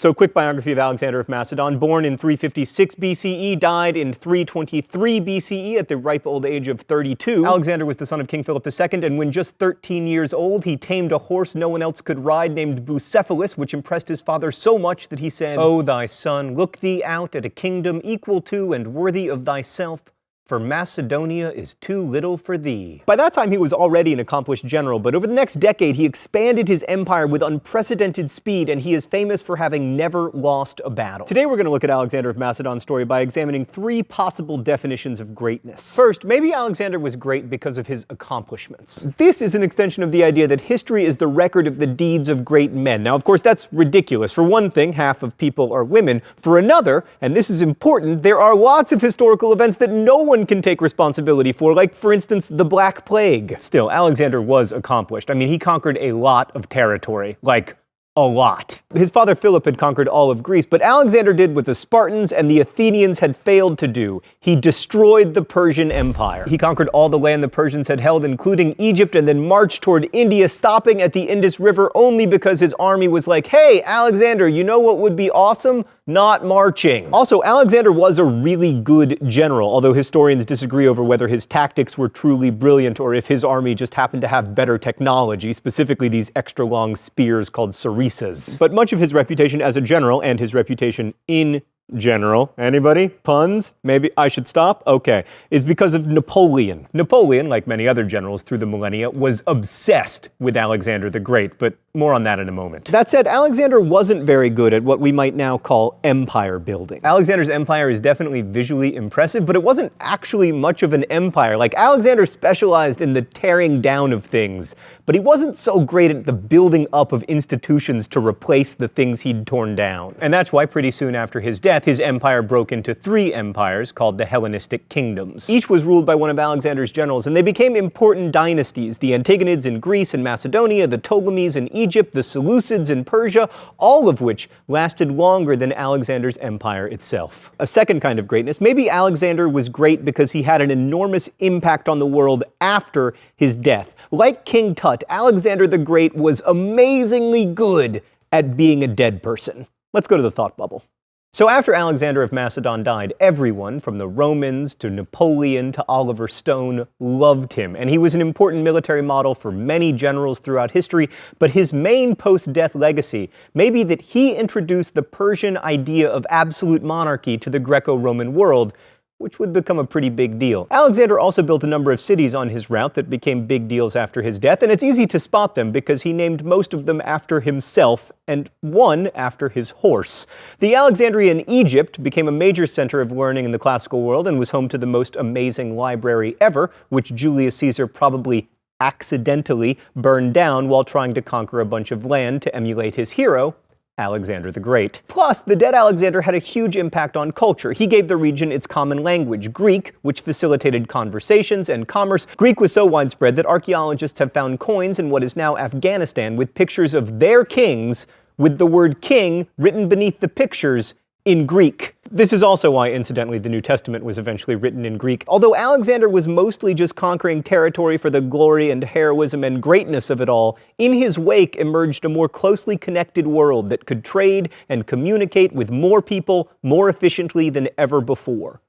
So, quick biography of Alexander of Macedon. Born in 356 BCE, died in 323 BCE at the ripe old age of 32. Alexander was the son of King Philip II, and when just 13 years old, he tamed a horse no one else could ride named Bucephalus, which impressed his father so much that he said, "O thy son, look thee out at a kingdom equal to and worthy of thyself, for Macedonia is too little for thee." By that time, he was already an accomplished general, but over the next decade, he expanded his empire with unprecedented speed, and he is famous for having never lost a battle. Today, we're going to look at Alexander of Macedon's story by examining three possible definitions of greatness. First, maybe Alexander was great because of his accomplishments. This is an extension of the idea that history is the record of the deeds of great men. Now, of course, that's ridiculous. For one thing, half of people are women. For another, and this is important, there are lots of historical events that no one can take responsibility for, like, for instance, the Black Plague. Still, Alexander was accomplished. I mean, he conquered a lot of territory, like, a lot. His father Philip had conquered all of Greece, but Alexander did what the Spartans and the Athenians had failed to do. He destroyed the Persian Empire. He conquered all the land the Persians had held, including Egypt, and then marched toward India, stopping at the Indus River only because his army was like, "Hey, Alexander, you know what would be awesome? Not marching." Also, Alexander was a really good general, although historians disagree over whether his tactics were truly brilliant or if his army just happened to have better technology, specifically these extra-long spears called sarissas. But much of his reputation as a general, and his reputation in general, anybody? Puns? Maybe I should stop? Okay. Is because of Napoleon. Napoleon, like many other generals through the millennia, was obsessed with Alexander the Great, but more on that in a moment. That said, Alexander wasn't very good at what we might now call empire building. Alexander's empire is definitely visually impressive, but it wasn't actually much of an empire. Like, Alexander specialized in the tearing down of things, but he wasn't so great at the building up of institutions to replace the things he'd torn down. And that's why pretty soon after his death, his empire broke into three empires called the Hellenistic kingdoms. Each was ruled by one of Alexander's generals, and they became important dynasties: the Antigonids in Greece and Macedonia, the Ptolemies in Egypt, the Seleucids in Persia, all of which lasted longer than Alexander's empire itself. A second kind of greatness, maybe Alexander was great because he had an enormous impact on the world after his death. Like King Tut, Alexander the Great was amazingly good at being a dead person. Let's go to the thought bubble. So after Alexander of Macedon died, everyone, from the Romans to Napoleon to Oliver Stone, loved him, and he was an important military model for many generals throughout history, but his main post-death legacy may be that he introduced the Persian idea of absolute monarchy to the Greco-Roman world, which would become a pretty big deal. Alexander also built a number of cities on his route that became big deals after his death, and it's easy to spot them because he named most of them after himself, and one after his horse. The Alexandria in Egypt became a major center of learning in the classical world and was home to the most amazing library ever, which Julius Caesar probably accidentally burned down while trying to conquer a bunch of land to emulate his hero, Alexander the Great. Plus, the dead Alexander had a huge impact on culture. He gave the region its common language, Greek, which facilitated conversations and commerce. Greek was so widespread that archaeologists have found coins in what is now Afghanistan with pictures of their kings with the word king written beneath the pictures in Greek. This is also why, incidentally, the New Testament was eventually written in Greek. Although Alexander was mostly just conquering territory for the glory and heroism and greatness of it all, in his wake emerged a more closely connected world that could trade and communicate with more people more efficiently than ever before.